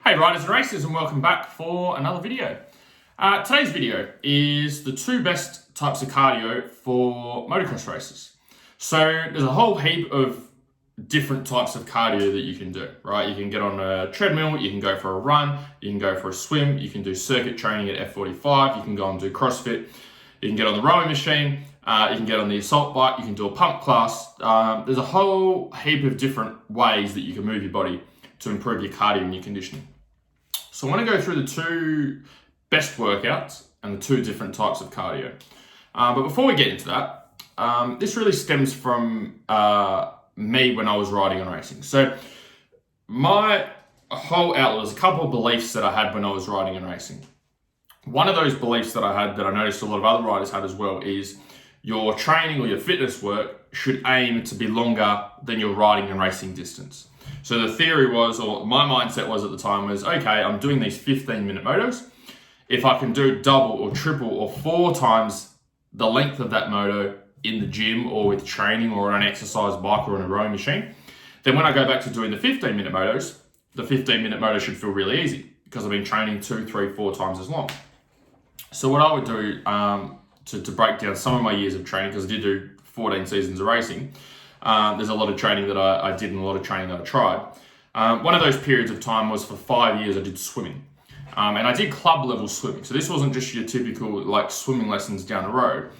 Hey riders and racers, and welcome back for another video. Today's video is the two best types of cardio for motocross races. So there's a whole heap of different types of cardio that you can do, right? You can get on a treadmill, you can go for a run, you can go for a swim, you can do circuit training at F45, you can go and do CrossFit, you can get on the rowing machine, you can get on the assault bike, you can do a pump class. There's a whole heap of different ways that you can move your body to improve your cardio and your conditioning. So I want to go through the two best workouts and the two different types of cardio. But before we get into that, this really stems from me when I was riding and racing. So my whole outlet was a couple of beliefs that I had when I was riding and racing. One of those beliefs that I had that I noticed a lot of other riders had as well is your training or your fitness work should aim to be longer than your riding and racing distance. So the theory was, or my mindset was at the time was, okay, I'm doing these 15-minute motos. If I can do double or triple or 4 times the length of that moto in the gym or with training or on an exercise bike or on a rowing machine, then when I go back to doing the 15-minute motos, the 15-minute moto should feel really easy because I've been training 2, 3, 4 times as long. So what I would do to break down some of my years of training, because I did do 14 seasons of racing, there's a lot of training that I did and a lot of training that I tried. One of those periods of time was for 5 years I did swimming. And I did club level swimming. So this wasn't just your typical like swimming lessons down the road.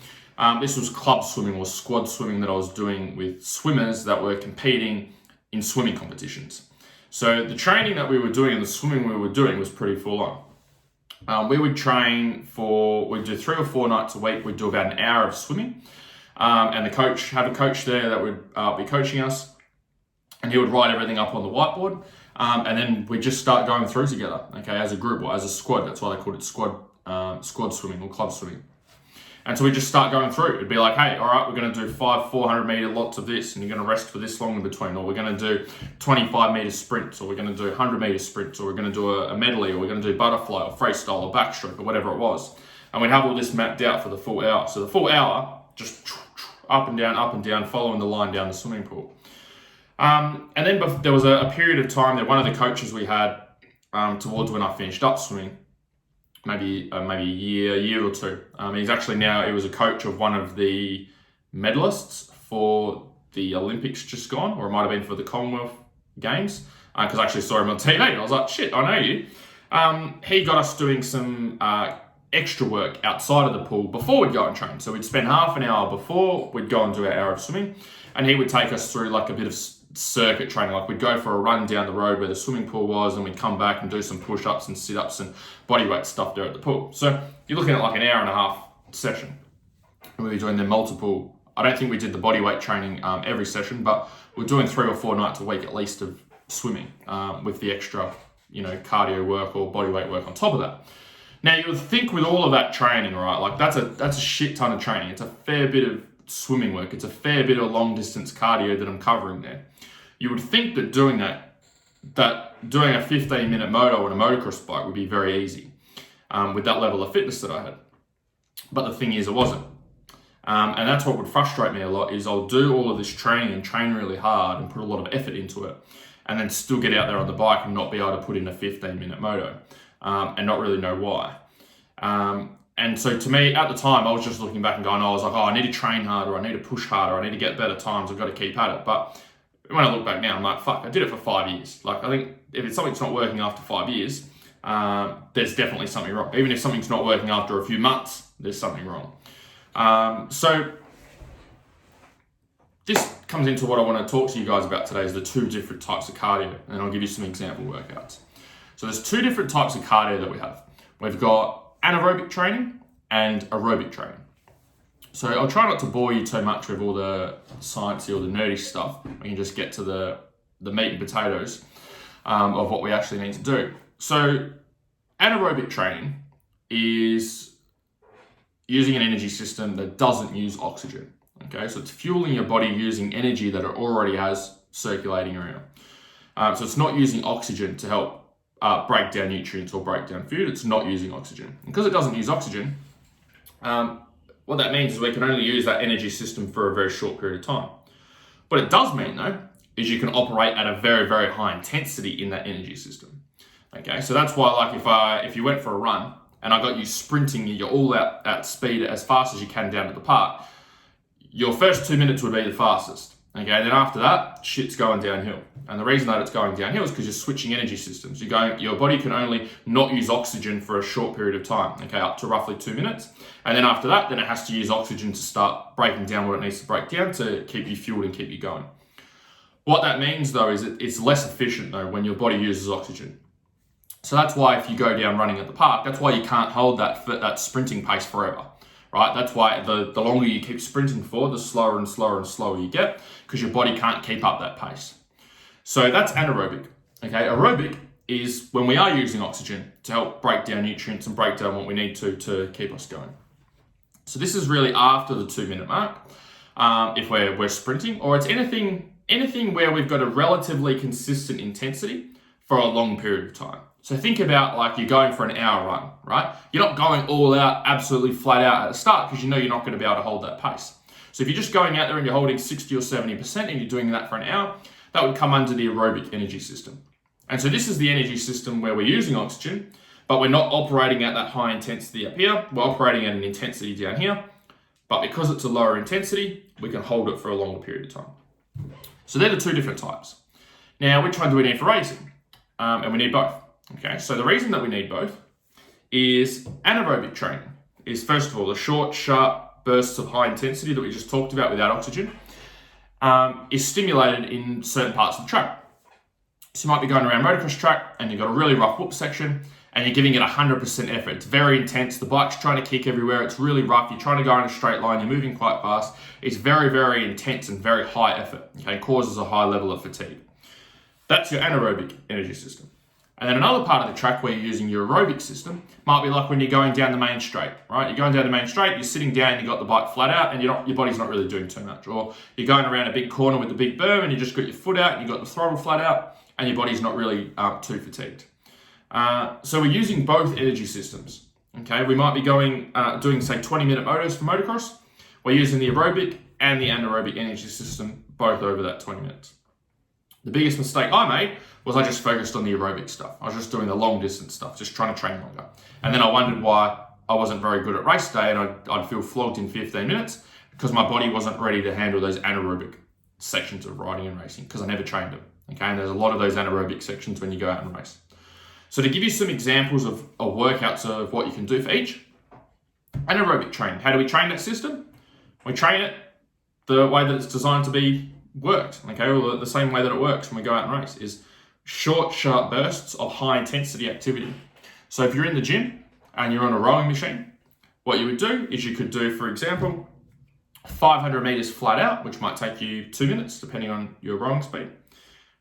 This was club swimming or squad swimming that I was doing with swimmers that were competing in swimming competitions. So the training that we were doing and the swimming we were doing was pretty full on. We would train we'd do 3 or 4 nights a week. We'd do about an hour of swimming. And have a coach there that would be coaching us, and he would write everything up on the whiteboard, and then we just start going through together, okay, as a group or as a squad. That's why they called it squad swimming or club swimming. And so we just start going through. It'd be like, hey, all right, we're going to do 5 400-meter lots of this, and you're going to rest for this long in between, or we're going to do 25-meter sprints, or we're going to do 100-meter sprints, or we're going to do a medley, or we're going to do butterfly or freestyle or backstroke or whatever it was. And we'd have all this mapped out for the full hour. So the full hour, just up and down, following the line down the swimming pool. And then there was a period of time that one of the coaches we had towards when I finished up swimming, maybe a year or two. He was a coach of one of the medalists for the Olympics just gone, or it might have been for the Commonwealth Games, because I actually saw him on TV. I was like, shit, I know you. He got us doing some extra work outside of the pool before we'd go and train. So we'd spend half an hour before we'd go and do our hour of swimming, and he would take us through like a bit of circuit training. Like we'd go for a run down the road where the swimming pool was, and we'd come back and do some push-ups and sit-ups and bodyweight stuff there at the pool. So you're looking at like an hour and a half session. And we were doing the multiple, I don't think we did the bodyweight training every session, but we're doing 3 or 4 nights a week at least of swimming with the extra, cardio work or bodyweight work on top of that. Now you would think with all of that training, right, like that's a shit ton of training. It's a fair bit of swimming work. It's a fair bit of long distance cardio that I'm covering there. You would think that doing a 15-minute moto on a motocross bike would be very easy with that level of fitness that I had. But the thing is, it wasn't. And that's what would frustrate me a lot is I'll do all of this training and train really hard and put a lot of effort into it, and then still get out there on the bike and not be able to put in a 15-minute moto. And not really know why. And so to me, at the time, I was just looking back and going, I need to train harder, I need to push harder, I need to get better times, I've got to keep at it. But when I look back now, I'm like, fuck, I did it for 5 years. Like, I think if something's not working after 5 years, there's definitely something wrong. Even if something's not working after a few months, there's something wrong. So this comes into what I want to talk to you guys about today is the two different types of cardio, and I'll give you some example workouts. So there's 2 different types of cardio that we have. We've got anaerobic training and aerobic training. So I'll try not to bore you too much with all the sciencey or the nerdy stuff. We can just get to the meat and potatoes of what we actually need to do. So anaerobic training is using an energy system that doesn't use oxygen. Okay, so it's fueling your body using energy that it already has circulating around. So it's not using oxygen to help break down nutrients or break down food. It's not using oxygen. And because it doesn't use oxygen, what that means is we can only use that energy system for a very short period of time. What it does mean though, is you can operate at a very, very high intensity in that energy system. Okay, so that's why, like, if you went for a run and I got you sprinting, you're all out at speed as fast as you can down to the park, your first 2 minutes would be the fastest. Okay, then after that, shit's going downhill. And the reason that it's going downhill is because you're switching energy systems. Your body can only not use oxygen for a short period of time, okay, up to roughly 2 minutes. And then after that, then it has to use oxygen to start breaking down what it needs to break down to keep you fueled and keep you going. What that means though is it's less efficient though when your body uses oxygen. So that's why if you go down running at the park, that's why you can't hold that sprinting pace forever. Right? That's why the longer you keep sprinting for, the slower and slower and slower you get, because your body can't keep up that pace. So that's anaerobic. Okay, aerobic is when we are using oxygen to help break down nutrients and break down what we need to keep us going. So this is really after the 2 minute mark, if we're sprinting, or it's anything where we've got a relatively consistent intensity for a long period of time. So think about like you're going for an hour run, right? You're not going all out, absolutely flat out at the start because you know you're not going to be able to hold that pace. So if you're just going out there and you're holding 60 or 70% and you're doing that for an hour, that would come under the aerobic energy system. And so this is the energy system where we're using oxygen, but we're not operating at that high intensity up here. We're operating at an intensity down here, but because it's a lower intensity, we can hold it for a longer period of time. So they're the two different types. Now, which one do we need for racing? And we need both. Okay, so the reason that we need both is anaerobic training is, first of all, the short, sharp bursts of high intensity that we just talked about without oxygen is stimulated in certain parts of the track. So you might be going around motocross track and you've got a really rough whoop section and you're giving it 100% effort. It's very intense. The bike's trying to kick everywhere. It's really rough. You're trying to go in a straight line. You're moving quite fast. It's very, very intense and very high effort. Okay, causes a high level of fatigue. That's your anaerobic energy system. And then another part of the track where you're using your aerobic system might be like when you're going down the main straight, right? You're going down the main straight, you're sitting down, you've got the bike flat out and your body's not really doing too much. Or you're going around a big corner with the big berm and you just got your foot out and you've got the throttle flat out and your body's not really too fatigued. So we're using both energy systems, okay? We might be doing say 20-minute motos for motocross. We're using the aerobic and the anaerobic energy system both over that 20 minutes. The biggest mistake I made was I just focused on the aerobic stuff. I was just doing the long distance stuff, just trying to train longer. And then I wondered why I wasn't very good at race day and I'd feel flogged in 15 minutes because my body wasn't ready to handle those anaerobic sections of riding and racing because I never trained them. Okay, and there's a lot of those anaerobic sections when you go out and race. So to give you some examples of workouts of what you can do for each, anaerobic training. How do we train that system? We train it the way that it's designed to be worked, okay, or the same way that it works when we go out and race is short, sharp bursts of high intensity activity. So if you're in the gym and you're on a rowing machine, what you would do is you could do, for example, 500 meters flat out, which might take you 2 minutes, depending on your rowing speed.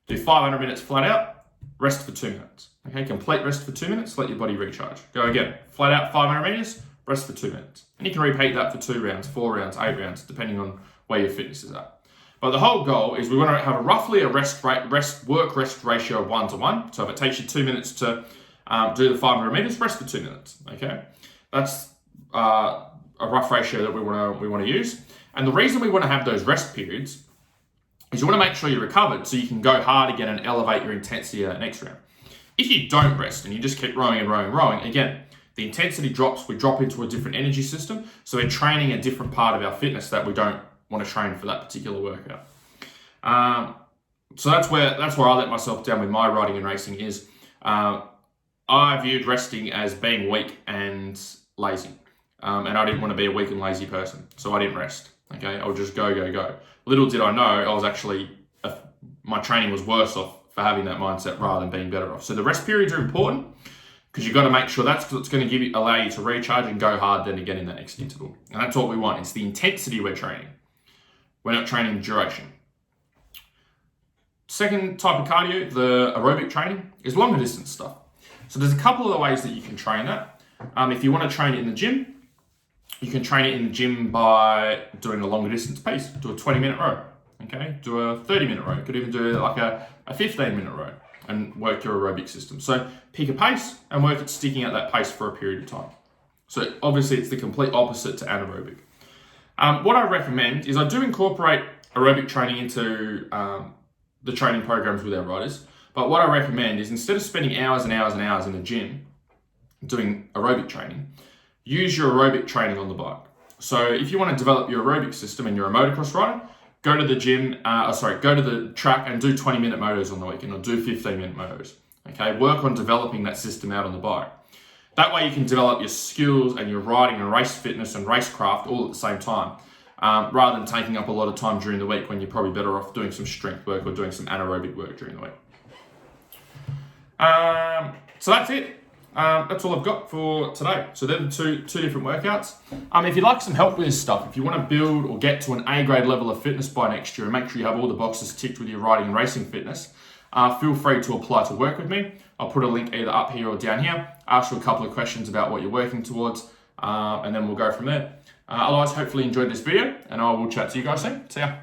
Do 500 minutes flat out, rest for 2 minutes. Okay, complete rest for 2 minutes, let your body recharge. Go again, flat out 500 meters, rest for 2 minutes. And you can repeat that for 2 rounds, 4 rounds, 8 rounds, depending on where your fitness is at. But the whole goal is we want to have roughly a work-rest ratio of 1-to-1. So if it takes you 2 minutes to do the 500 meters, rest for 2 minutes. Okay, that's a rough ratio that we want to use. And the reason we want to have those rest periods is you want to make sure you're recovered so you can go hard again and elevate your intensity at the next round. If you don't rest and you just keep rowing and rowing and rowing, again, the intensity drops. We drop into a different energy system. So we're training a different part of our fitness that we don't want to train for that particular workout. So that's where I let myself down with my riding and racing is I viewed resting as being weak and lazy. And I didn't want to be a weak and lazy person. So I didn't rest. Okay, I would just go. Little did I know I was actually, my training was worse off for having that mindset rather than being better off. So the rest periods are important because you've got to make sure that's what's going to allow you to recharge and go hard then again in that next interval. And that's what we want. It's the intensity we're training. We're not training duration. Second type of cardio, the aerobic training, is longer distance stuff. So there's a couple of the ways that you can train that. If you want to train it in the gym, you can train it in the gym by doing a longer distance pace. Do a 20-minute row, okay? Do a 30-minute row. You could even do like a 15-minute row and work your aerobic system. So pick a pace and work at sticking at that pace for a period of time. So obviously it's the complete opposite to anaerobic. What I recommend is I do incorporate aerobic training into the training programs with our riders, But what I recommend is instead of spending hours and hours and hours in the gym doing aerobic training, use your aerobic training on the bike. So if you want to develop your aerobic system and you're a motocross rider, go to the gym, go to the track and do 20-minute motos on the weekend, or do 15-minute motos. Okay, work on developing that system out on the bike. That way you can develop your skills and your riding and race fitness and racecraft all at the same time, rather than taking up a lot of time during the week when you're probably better off doing some strength work or doing some anaerobic work during the week. So that's it. That's all I've got for today. So they're the two different workouts. If you'd like some help with this stuff, if you want to build or get to an A grade level of fitness by next year and make sure you have all the boxes ticked with your riding and racing fitness, feel free to apply to work with me. I'll put a link either up here or down here. Ask you a couple of questions about what you're working towards, and then we'll go from there. Otherwise, hopefully you enjoyed this video, and I will chat to you guys soon. See ya.